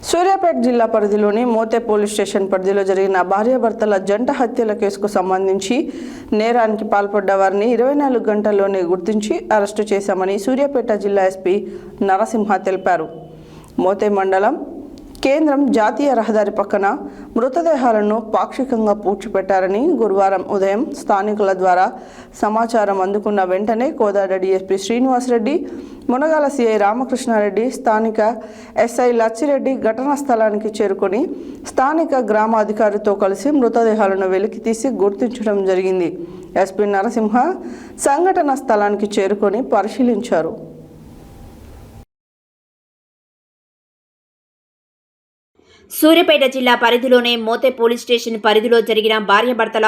సూర్యాపేట జిల్లా పరిధిలోని Mothe police station పరిధిలో జరిగిన భార్యాభర్తల జంట హత్యల కేసుకు సంబంధించి నేరానికి పాల్పడ్డ వారిని 24 గంటల్లోనే గుర్తించి అరెస్టు చేశామని సూర్యాపేట జిల్లా ఎస్పీ నరసింహ తెలిపారు. మోతే మండలం కేంద్రం జాతీయ రహదారి పక్కన మృతదేహాలను పాక్షికంగా పూడ్చిపెట్టారని గురువారం ఉదయం స్థానికుల ద్వారా సమాచారం అందుకున్న వెంటనే కోదాడ డీఎస్పీ శ్రీనివాసరెడ్డి, మునగాల సిఐ రామకృష్ణారెడ్డి, స్థానిక ఎస్ఐ లచ్చిరెడ్డి ఘటనా స్థలానికి చేరుకొని స్థానిక గ్రామాధికారితో కలిసి మృతదేహాలను వెలికితీసి గుర్తించడం జరిగింది. ఎస్పీ నరసింహ సంఘటన స్థలానికి చేరుకొని పరిశీలించారు. సూర్యాపేట జిల్లా పరిధిలోనే మోతే పోలీస్ స్టేషన్ పరిధిలో జరిగిన భార్యాభర్తల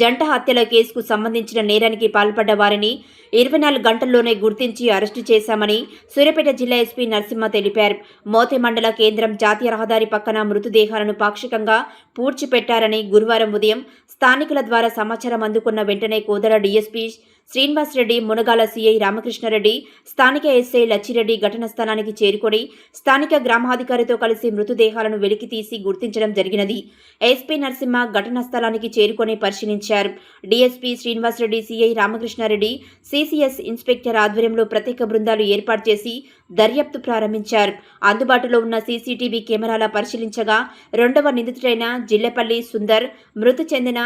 జంట హత్యల కేసుకు సంబంధించిన నేరానికి పాల్పడ్డ వారిని 24 గంటల్లోనే గుర్తించి అరెస్టు చేశామని సూర్యాపేట జిల్లా ఎస్పీ నరసింహ తెలిపారు. మోతే మండల కేంద్రం జాతీయ రహదారి పక్కన మృతదేహాలను పాక్షికంగా పూడ్చిపెట్టారని గురువారం ఉదయం స్థానికుల ద్వారా సమాచారం అందుకున్న వెంటనే కోదాడ డీఎస్పీ శ్రీనివాసరెడ్డి, మునగాల సిఐ రామకృష్ణారెడ్డి, స్థానిక ఎస్ఐ లచ్చిరెడ్డి ఘటనా స్థలానికి చేరుకొని స్థానిక గ్రామాధికారితో కలిసి మృతదేహాలను వెలికితీసి గుర్తించడం జరిగినది. ఎస్పీ నరసింహ ఘటనా స్థలానికి చేరుకొని పరిశీలించారు. DSP Srinivasa Reddy, CI Ramakrishna Reddy, CCS inspector ఆధ్వర్యంలో ప్రత్యేక బృందాలు ఏర్పాటు చేసి దర్యాప్తు ప్రారంభించారు. అందుబాటులో ఉన్న సీసీటీవీ కెమెరాల పరిశీలించగా రెండవ నిందితుడైన జిల్లెపల్లి సుందర్ మృతి చెందిన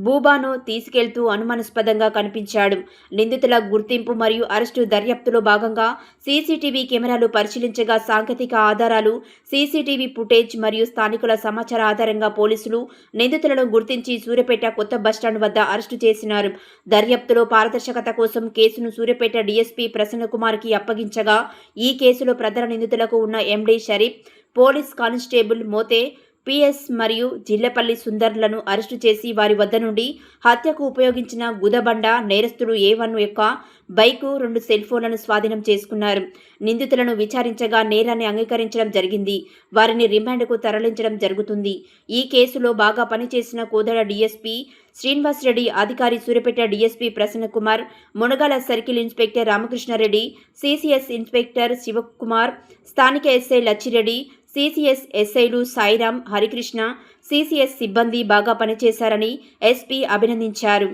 బూబాను తీసుకెళ్తూ అనుమానాస్పదంగా కనిపించాడు. నిందితుల గుర్తింపు మరియు అరెస్టు దర్యాప్తులో భాగంగా సీసీటీవీ కెమెరాలు పరిశీలించగా సాంకేతిక ఆధారాలు, సీసీటీవీ ఫుటేజ్ మరియు స్థానికుల సమాచార ఆధారంగా పోలీసులు నిందితులను గుర్తించి సూర్యాపేట కొత్త బస్టాండ్ వద్ద అరెస్టు చేసినారు. దర్యాప్తులో పారదర్శకత కోసం కేసును సూర్యాపేట డీఎస్పీ ప్రసన్నకుమార్కి అప్పగించగా ఈ కేసులో ప్రధాన నిందితులకు ఉన్న MD Sharif, police constable Mothe PS మరియు జిల్లెపల్లి సుందర్లను అరెస్టు చేసి వారి వద్ద నుండి హత్యకు ఉపయోగించిన గుదబండ, నేరస్తుడు A1 యొక్క బైకు, 2 సెల్ ఫోన్లను స్వాధీనం చేసుకున్నారు. నిందితులను విచారించగా నేరాన్ని అంగీకరించడం జరిగింది. వారిని రిమాండ్కు తరలించడం జరుగుతుంది. ఈ కేసులో బాగా పనిచేసిన కోదాడ డీఎస్పీ శ్రీనివాసరెడ్డి, అధికారి Suryapet DSP Prasanna Kumar, Munagala circle inspector Ramakrishna Reddy, CCS inspector Shiva Kumar, స్థానిక ఎస్ఐ లచ్చిరెడ్డి, సిసిఎస్ ఎస్ఐలు సాయిరాం, హరికృష్ణ, సిసిఎస్ సిబ్బంది బాగా పనిచేశారని ఎస్పీ అభినందించారు.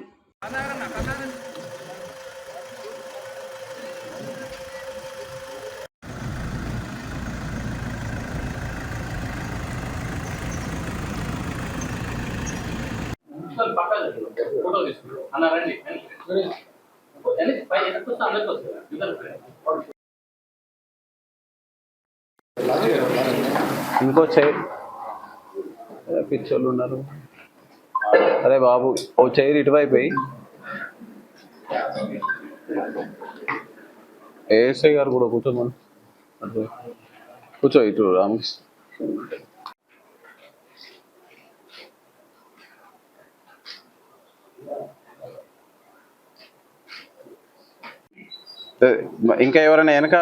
ఇంకో చైర్ పిచ్చోళ్ళు ఉన్నారు. అరే బాబు, ఓ చైర్ ఇటువైపు ఏఎస్ఐ గారు కూడా కూర్చోమని కూర్చో. ఇటు రామకృష్ణ ఇంకా ఎవరైనా వెనక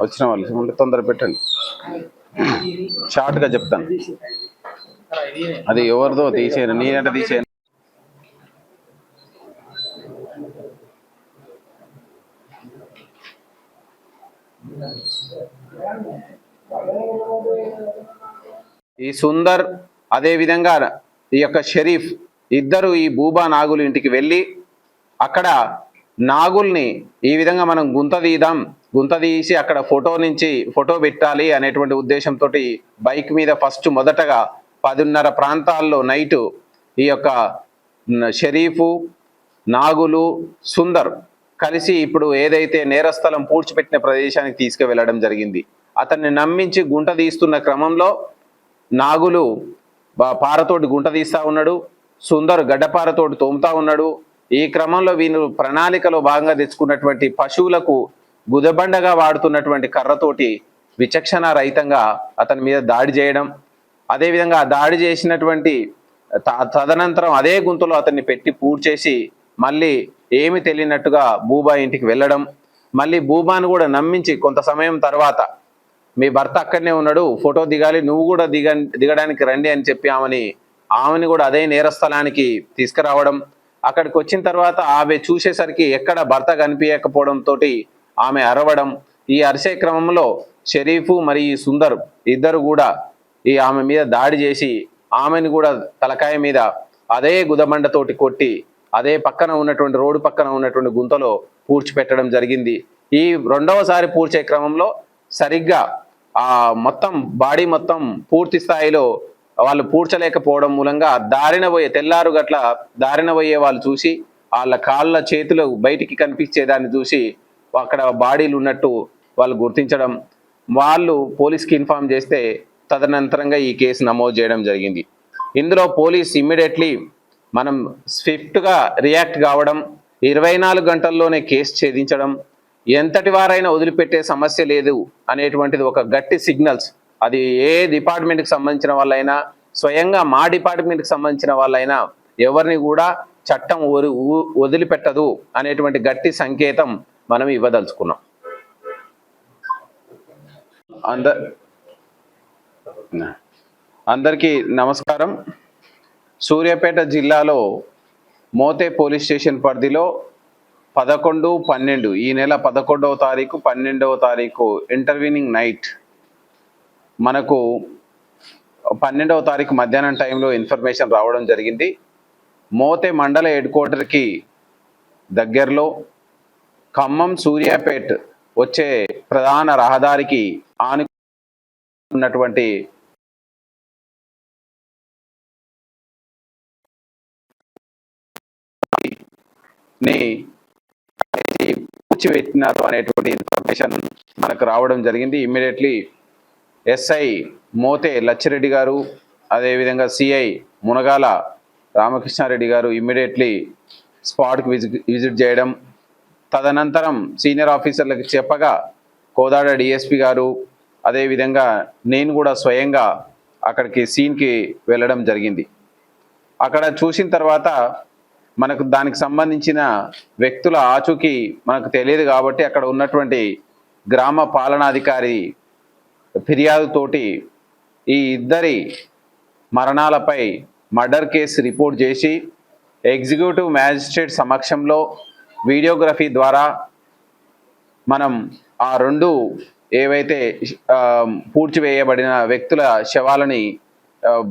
వచ్చిన వాళ్ళు ఉంటే తొందర పెట్టండి, షార్ట్గా చెప్తాను. అది ఎవరిదో తీసేయను, నేనంటే తీసేయను. ఈ సుందర్ అదేవిధంగా ఈ యొక్క షరీఫ్ ఇద్దరు ఈ బూబా నాగులు ఇంటికి వెళ్ళి అక్కడ నాగుల్ని ఈ విధంగా మనం గుంత తీసి అక్కడ ఫోటో పెట్టాలి అనేటువంటి ఉద్దేశంతో బైక్ మీద ఫస్ట్ మొదటగా 10:30 ప్రాంతాల్లో నైటు ఈ యొక్క షరీఫు, నాగులు, సుందర్ కలిసి ఇప్పుడు ఏదైతే నేరస్థలం పూడ్చిపెట్టిన ప్రదేశానికి తీసుకువెళ్ళడం జరిగింది. అతన్ని నమ్మించి గుంట తీస్తున్న క్రమంలో నాగులు పారతోటి గుంట తీస్తా ఉన్నాడు, సుందర్ గడ్డపారతోటి తోముతా ఉన్నాడు. ఈ క్రమంలో వీళ్ళు ప్రణాళికలో భాగంగా తెచ్చుకున్నటువంటి పశువులకు గుదబండగా వాడుతున్నటువంటి కర్రతోటి విచక్షణ రహితంగా అతని మీద దాడి చేయడం, అదేవిధంగా దాడి చేసినటువంటి తదనంతరం అదే గుంతలో అతన్ని పెట్టి పూడ్చేసి మళ్ళీ ఏమి తెలియనట్టుగా బూబా ఇంటికి వెళ్ళడం, మళ్ళీ బూబాను కూడా నమ్మించి కొంత సమయం తర్వాత మీ భర్త అక్కడనే ఉన్నాడు, ఫోటో దిగాలి, నువ్వు కూడా దిగడానికి రండి అని చెప్పి ఆమెని కూడా అదే నేరస్థలానికి తీసుకురావడం. అక్కడికి వచ్చిన తర్వాత ఆమె చూసేసరికి ఎక్కడ భర్త కనిపించకపోవడంతో ఆమె అరవడం. ఈ అరిసే క్రమంలో షరీఫు మరియు ఈ సుందర్ ఇద్దరు కూడా ఈ ఆమె మీద దాడి చేసి ఆమెను కూడా తలకాయ మీద అదే గుదమండతోటి కొట్టి అదే పక్కన ఉన్నటువంటి రోడ్డు పక్కన ఉన్నటువంటి గుంతలో పూడ్చిపెట్టడం జరిగింది. ఈ రెండవసారి పూడ్చే క్రమంలో సరిగ్గా ఆ మొత్తం బాడీ మొత్తం పూర్తి స్థాయిలో వాళ్ళు పూడ్చలేకపోవడం మూలంగా తెల్లారు గట్ల దారిన పోయే వాళ్ళు చూసి వాళ్ళ కాళ్ళ చేతులు బయటికి కనిపించేదాన్ని చూసి అక్కడ బాడీలు ఉన్నట్టు వాళ్ళు గుర్తించడం, వాళ్ళు పోలీస్కి ఇన్ఫార్మ్ చేస్తే తదనంతరంగా ఈ కేసు నమోదు చేయడం జరిగింది. ఇందులో పోలీస్ ఇమ్మీడియట్లీ మనం స్విఫ్ట్గా రియాక్ట్ కావడం, 24 గంటల్లోనే కేసు ఛేదించడం, ఎంతటి వారైనా వదిలిపెట్టే సమస్య లేదు అనేటువంటిది ఒక గట్టి సిగ్నల్స్. అది ఏ డిపార్ట్మెంట్కి సంబంధించిన వాళ్ళైనా, స్వయంగా మా డిపార్ట్మెంట్కి సంబంధించిన వాళ్ళైనా ఎవరిని కూడా చట్టం వదిలిపెట్టదు అనేటువంటి గట్టి సంకేతం మనం ఇవ్వదలుచుకున్నాం. అందరికీ నమస్కారం. సూర్యాపేట జిల్లాలో మోతే పోలీస్ స్టేషన్ పరిధిలో 11/12 ఈ నెల 11వ తారీఖు 12వ తారీఖు ఇంటర్వ్యూనింగ్ నైట్ మనకు 12వ తారీఖు మధ్యాహ్నం టైంలో ఇన్ఫర్మేషన్ రావడం జరిగింది. మోతే మండల హెడ్ క్వార్టర్కి దగ్గరలో ఖమ్మం సూర్యాపేట్ వచ్చే ప్రధాన రహదారికి ఆనుకున్నటువంటి పూడ్చిపెట్టినారు అనేటువంటి ఇన్ఫర్మేషన్ మనకు రావడం జరిగింది. ఇమ్మీడియట్లీ ఎస్ఐ మోతే లచ్చిరెడ్డి గారు, అదేవిధంగా సిఐ మునగాల రామకృష్ణారెడ్డి గారు ఇమ్మీడియట్లీ స్పాట్కి విజిట్ చేయడం, తదనంతరం సీనియర్ ఆఫీసర్లకు చెప్పగా కోదాడ డిఎస్పి గారు, అదేవిధంగా నేను కూడా స్వయంగా అక్కడికి సీన్కి వెళ్ళడం జరిగింది. అక్కడ చూసిన తర్వాత మనకు దానికి సంబంధించిన వ్యక్తుల ఆచూకీ మనకు తెలియదు కాబట్టి అక్కడ ఉన్నటువంటి గ్రామ పాలనాధికారి ఫిర్యాదుతోటి ఈ ఇద్దరి మరణాలపై మర్డర్ కేసు రిపోర్ట్ చేసి ఎగ్జిక్యూటివ్ మ్యాజిస్ట్రేట్ సమక్షంలో వీడియోగ్రఫీ ద్వారా మనం ఆ రెండు ఏవైతే పూడ్చివేయబడిన వ్యక్తుల శవాలని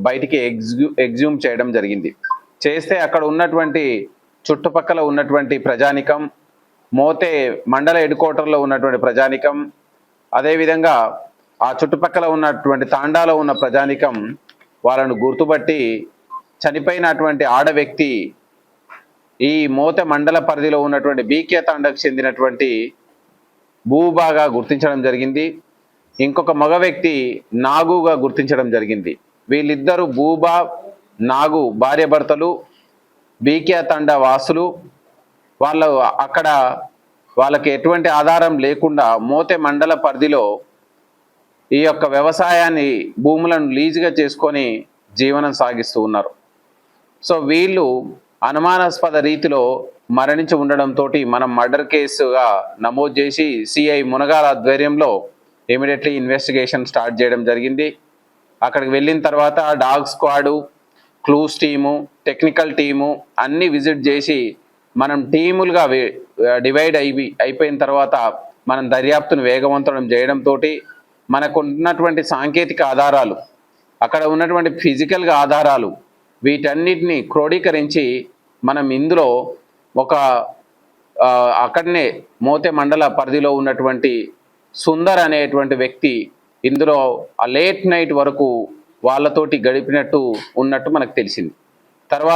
బయటికి ఎగ్జ్యూమ్ చేయడం జరిగింది. చేస్తే అక్కడ ఉన్నటువంటి చుట్టుపక్కల ఉన్నటువంటి ప్రజానికం, మోతే మండల హెడ్ క్వార్టర్లో ఉన్నటువంటి ప్రజానికం, అదేవిధంగా ఆ చుట్టుపక్కల ఉన్నటువంటి తాండాలో ఉన్న ప్రజానికం వాళ్ళను గుర్తుపట్టి చనిపోయినటువంటి ఆడ వ్యక్తి ఈ మోతే మండల పరిధిలో ఉన్నటువంటి బీకే తాండకు చెందినటువంటి భూబాగా గుర్తించడం జరిగింది. ఇంకొక మగ వ్యక్తి నాగుగా గుర్తించడం జరిగింది. వీళ్ళిద్దరూ భూబా నాగు భార్యాభర్తలు, బీకే తండ వాసులు. వాళ్ళు అక్కడ వాళ్ళకి ఎటువంటి ఆధారం లేకుండా మోతే మండల పరిధిలో ఈ యొక్క వ్యవసాయాన్ని భూములను లీజుగా చేసుకొని జీవనం సాగిస్తూ ఉన్నారు. సో వీళ్ళు అనుమానాస్పద రీతిలో మరణించి ఉండడంతో మనం మర్డర్ కేసుగా నమోదు చేసి సిఐ మునగాల ఆధ్వర్యంలో ఇమీడియట్లీ ఇన్వెస్టిగేషన్ స్టార్ట్ చేయడం జరిగింది. అక్కడికి వెళ్ళిన తర్వాత dog squad, clues team, technical team అన్నీ విజిట్ చేసి మనం టీములుగా డివైడ్ అయిపోయిన తర్వాత మనం దర్యాప్తును వేగవంతం చేయడంతో మనకు ఉన్నటువంటి సాంకేతిక ఆధారాలు, అక్కడ ఉన్నటువంటి ఫిజికల్గా ఆధారాలు, వీటన్నిటిని క్రోడీకరించి మనం ఇందులో ఒక అక్కడనే మోతే మండల పరిధిలో ఉన్నటువంటి సుందర్ అనేటువంటి వ్యక్తి ఇందులో లేట్ నైట్ వరకు వాళ్ళతోటి గడిపినట్టు ఉన్నట్టు మనకు తెలిసింది. తర్వాత